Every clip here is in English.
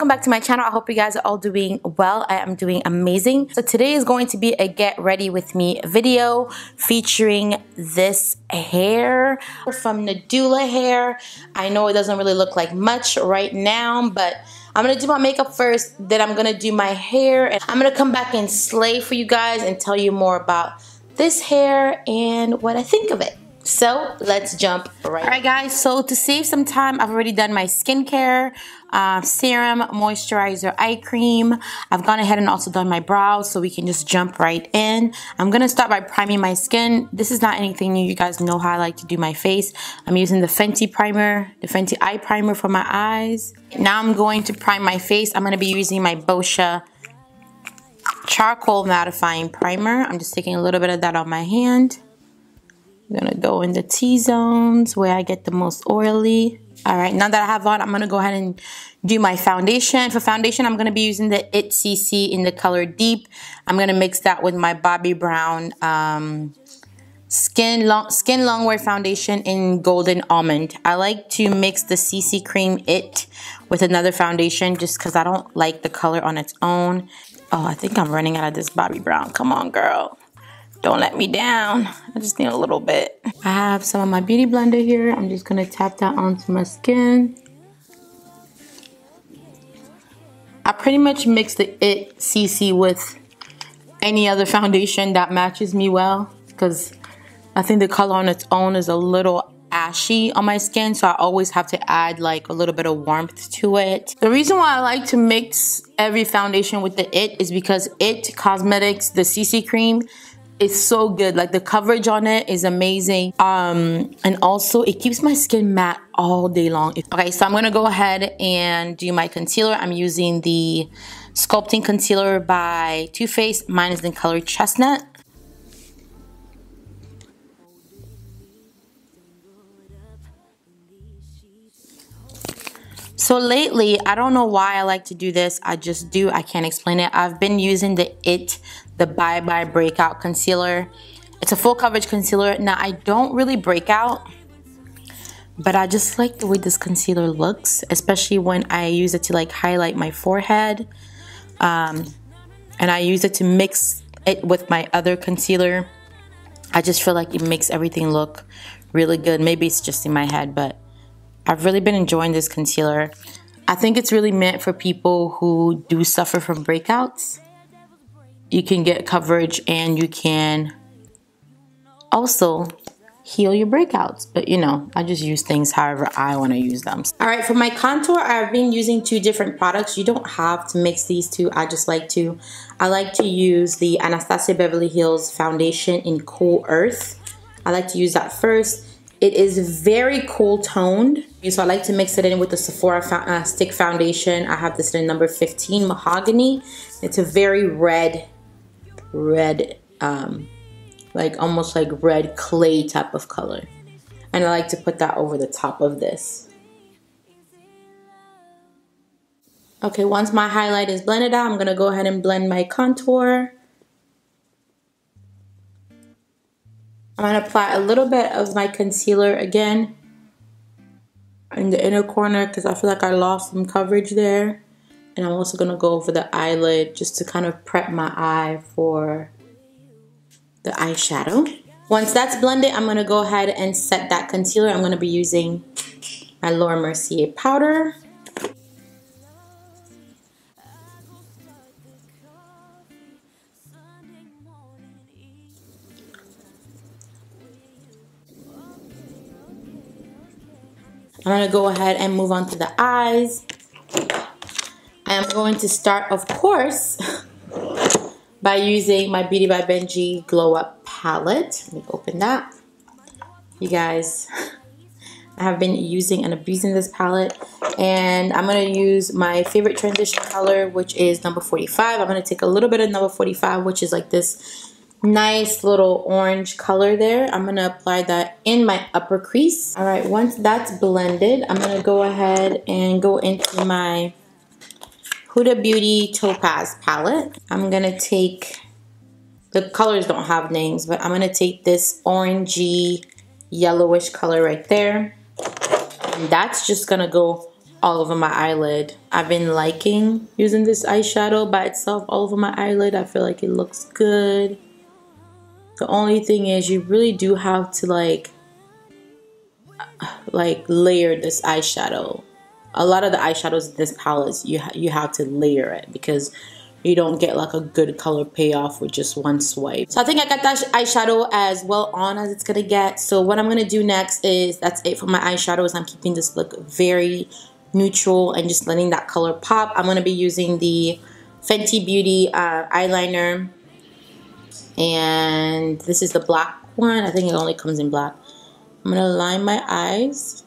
welcome back to my channel. I hope you guys are all doing well. I am doing amazing. So today is going to be a get ready with me video featuring this hair from Nadula hair. I know it doesn't really look like much right now, but I'm gonna do my makeup first, then I'm gonna do my hair, and I'm gonna come back and slay for you guys and tell you more about this hair and what I think of it. So let's jump right in. Alright guys, so to save some time, I've already done my skincare, serum, moisturizer, eye cream. I've gone ahead and also done my brows, so we can just jump right in. I'm going to start by priming my skin. This is not anything new. You guys know how I like to do my face. I'm using the Fenty primer, the Fenty eye primer for my eyes. Now I'm going to prime my face. I'm going to be using my Boscia charcoal mattifying primer. I'm just taking a little bit of that on my hand. I'm gonna go in the T-zones where I get the most oily. Alright, now that I have on, I'm gonna go ahead and do my foundation. For foundation, I'm gonna be using the IT CC in the color Deep. I'm gonna mix that with my Bobbi Brown Skin Longwear foundation in Golden Almond. I like to mix the CC Cream IT with another foundation just because I don't like the color on its own. Oh, I think I'm running out of this Bobbi Brown. Come on, girl. Don't let me down. I just need a little bit. I have some of my beauty blender here. I'm just gonna tap that onto my skin. I pretty much mix the IT CC with any other foundation that matches me well, because I think the color on its own is a little ashy on my skin, so I always have to add like a little bit of warmth to it. The reason why I like to mix every foundation with the IT is because IT Cosmetics, the CC cream, it's so good. Like the coverage on it is amazing. And also it keeps my skin matte all day long. Okay, so I'm gonna go ahead and do my concealer. I'm using the Sculpting Concealer by Too Faced. Mine is in color Chestnut. So lately, I don't know why I like to do this. I just do. I can't explain it. I've been using the IT, the Bye Bye Breakout Concealer. It's a full coverage concealer. Now, I don't really break out, but I just like the way this concealer looks, especially when I use it to like highlight my forehead. And I use it to mix it with my other concealer. I just feel like it makes everything look really good. Maybe it's just in my head, but I've really been enjoying this concealer. I think it's really meant for people who do suffer from breakouts. You can get coverage and you can also heal your breakouts. But you know, I just use things however I want to use them. Alright, for my contour, I've been using two different products. You don't have to mix these two. I just like to. I like to use the Anastasia Beverly Hills foundation in Cool Earth. I like to use that first. It is very cool toned, so I like to mix it in with the Sephora stick foundation. I have this in number 15 Mahogany. It's a very red, like almost like red clay type of color. And I like to put that over the top of this. Okay, once my highlight is blended out, I'm gonna go ahead and blend my contour. I'm going to apply a little bit of my concealer again in the inner corner because I feel like I lost some coverage there. And I'm also going to go over the eyelid just to kind of prep my eye for the eyeshadow. Once that's blended, I'm going to go ahead and set that concealer. I'm going to be using my Laura Mercier powder. I'm going to go ahead and move on to the eyes. I am going to start, of course, by using my Beauty by Benji Glow Up palette. Let me open that. You guys, I have been using and abusing this palette. And I'm going to use my favorite transition color, which is number 45. I'm going to take a little bit of number 45, which is like this nice little orange color there. I'm going to apply that in my upper crease. Alright, once that's blended, I'm going to go ahead and go into my Huda Beauty Topaz palette. I'm going to take, the colors don't have names, but I'm going to take this orangey yellowish color right there. And that's just going to go all over my eyelid. I've been liking using this eyeshadow by itself all over my eyelid. I feel like it looks good. The only thing is you really do have to like layer this eyeshadow. A lot of the eyeshadows in this palette, you have to layer it because you don't get like a good color payoff with just one swipe. So I think I got that eyeshadow as well on as it's gonna get. So what I'm gonna do next is, that's it for my eyeshadows. I'm keeping this look very neutral and just letting that color pop. I'm gonna be using the Fenty Beauty eyeliner, and this is the black one. I think it only comes in black. I'm gonna line my eyes.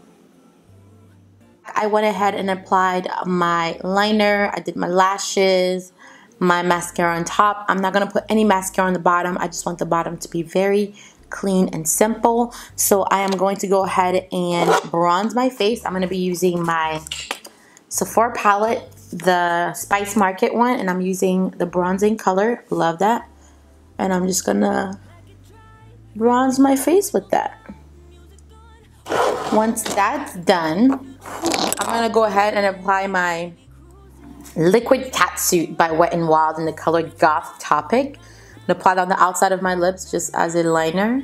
I went ahead and applied my liner. I did my lashes, my mascara on top. I'm not gonna put any mascara on the bottom. I just want the bottom to be very clean and simple. So I am going to go ahead and bronze my face. I'm gonna be using my Sephora palette, the Spice Market one, and I'm using the bronzing color. Love that. And I'm just gonna bronze my face with that. Once that's done, I'm gonna go ahead and apply my Liquid Catsuit by Wet n Wild in the color Goth Topic. I'm gonna apply it on the outside of my lips just as a liner.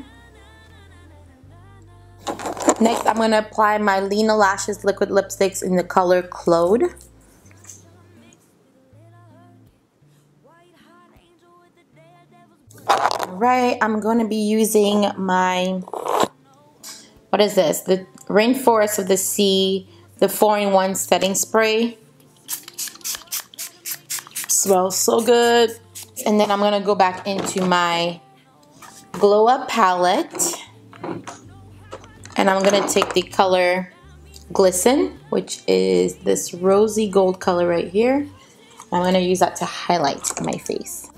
Next, I'm gonna apply my Lena Lashes liquid lipsticks in the color Claude. Alright, I'm gonna be using my, what is this? The Rainforest of the Sea, the 4-in-1 setting spray. Smells so good. And then I'm gonna go back into my Glow Up palette, and I'm gonna take the color Glisten, which is this rosy gold color right here. I'm gonna use that to highlight my face.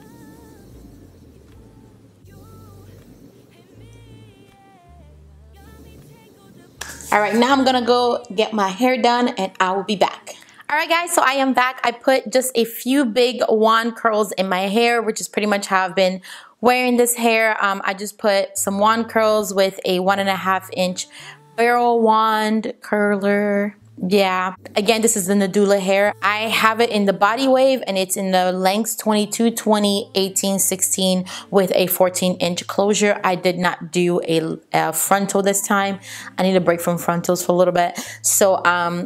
Alright, now I'm gonna go get my hair done and I will be back. Alright guys, so I am back. I put just a few big wand curls in my hair, which is pretty much how I've been wearing this hair. I just put some wand curls with a 1.5 inch barrel wand curler. Yeah, again, this is the Nadula hair. I have it in the body wave and it's in the lengths 22, 20, 18, 16 with a 14-inch closure. I did not do a frontal this time. I need a break from frontals for a little bit. So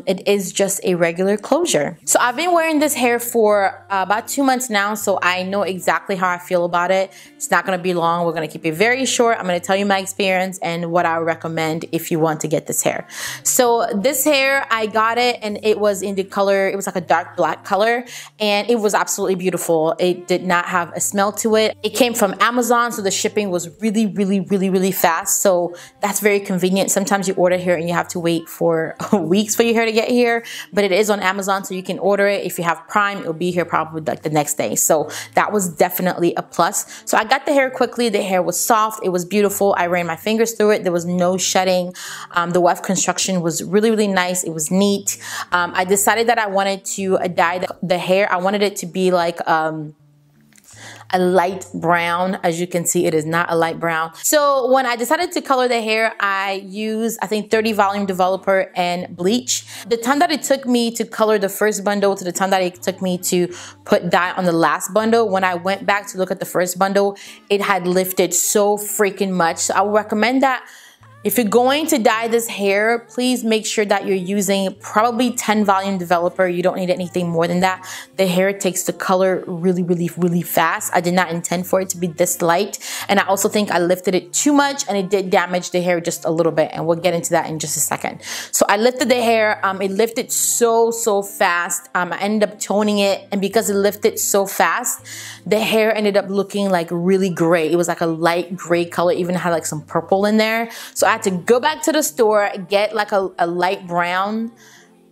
it is just a regular closure. So I've been wearing this hair for about 2 months now, so I know exactly how I feel about it. It's not gonna be long. We're gonna keep it very short. I'm gonna tell you my experience and what I recommend if you want to get this hair. So this hair, I got it and it was in the color, it was like a dark black color, and it was absolutely beautiful. It did not have a smell to it. It came from Amazon, so the shipping was really fast, so that's very convenient. Sometimes you order here and you have to wait for weeks for your hair to get here, but it is on Amazon, so you can order it. If you have Prime, it'll be here probably like the next day, so that was definitely a plus. So I got the hair quickly. The hair was soft, it was beautiful. I ran my fingers through it. There was no shedding. The weft construction was really nice. It was neat. I decided that I wanted to dye the hair. I wanted it to be like a light brown. As you can see, it is not a light brown. So when I decided to color the hair, I used, I think, 30 volume developer and bleach. The time that it took me to color the first bundle to the time that it took me to put dye on the last bundle, when I went back to look at the first bundle, it had lifted so freaking much. So I would recommend that if you're going to dye this hair, please make sure that you're using probably 10 volume developer. You don't need anything more than that. The hair takes the color really fast. I did not intend for it to be this light. And I also think I lifted it too much and it did damage the hair just a little bit. And we'll get into that in just a second. So I lifted the hair. It lifted so fast. I ended up toning it. And because it lifted so fast, the hair ended up looking like really gray. It was like a light gray color, even had like some purple in there. So I had to go back to the store, get like a light brown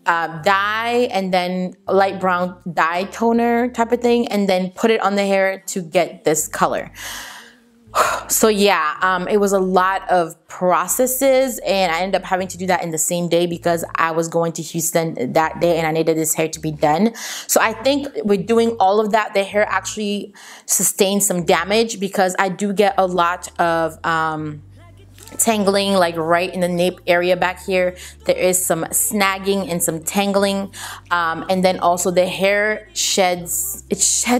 dye, and then a light brown dye toner type of thing, and then put it on the hair to get this color. So yeah, it was a lot of processes, and I ended up having to do that in the same day because I was going to Houston that day and I needed this hair to be done. So I think with doing all of that, the hair actually sustained some damage because I do get a lot of tangling like right in the nape area back here. There is some snagging and some tangling, and then also the hair sheds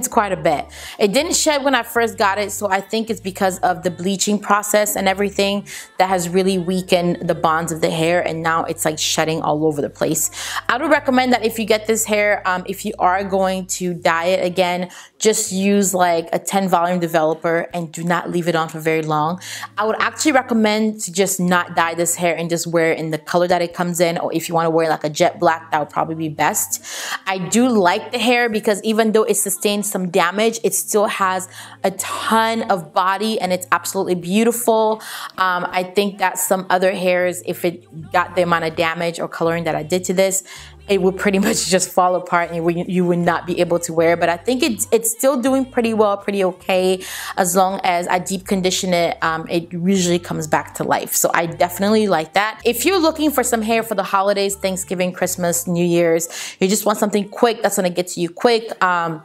quite a bit. It didn't shed when I first got it, so I think it's because of the bleaching process and everything that has really weakened the bonds of the hair, and now it's like shedding all over the place. I would recommend that if you get this hair, if you are going to dye it again, just use like a 10 volume developer and do not leave it on for very long. I would actually recommend to just not dye this hair and just wear it in the color that it comes in, or if you want to wear like a jet black, that would probably be best. I do like the hair because even though it sustained some damage, it still has a ton of body and it's absolutely beautiful. I think that some other hairs, if it got the amount of damage or coloring that I did to this, it would pretty much just fall apart and you would not be able to wear it. But I think it's still doing pretty well, pretty okay. As long as I deep condition it, it usually comes back to life. So I definitely like that. If you're looking for some hair for the holidays, Thanksgiving, Christmas, New Year's, you just want something quick that's gonna get to you quick, I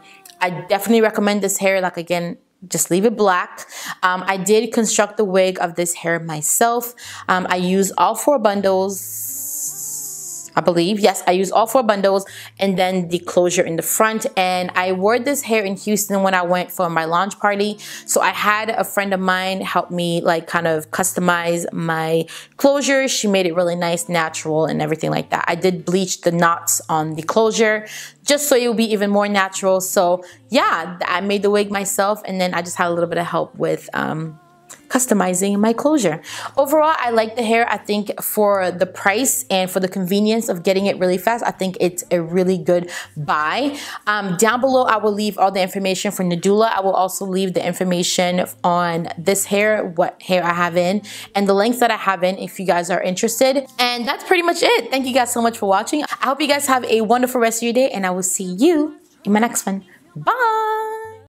definitely recommend this hair. Like again, just leave it black. I did construct the wig of this hair myself. I used all 4 bundles, I believe. Yes, I used all 4 bundles and then the closure in the front. And I wore this hair in Houston when I went for my launch party. So I had a friend of mine help me like kind of customize my closure. She made it really nice, natural and everything like that. I did bleach the knots on the closure just so it would be even more natural. So yeah, I made the wig myself and then I just had a little bit of help with customizing my closure. Overall, I like the hair. I think for the price and for the convenience of getting it really fast, I think it's a really good buy. Down below, I will leave all the information for Nadula. I will also leave the information on this hair, what hair I have in, and the lengths that I have in if you guys are interested. And that's pretty much it. Thank you guys so much for watching. I hope you guys have a wonderful rest of your day, and I will see you in my next one. Bye!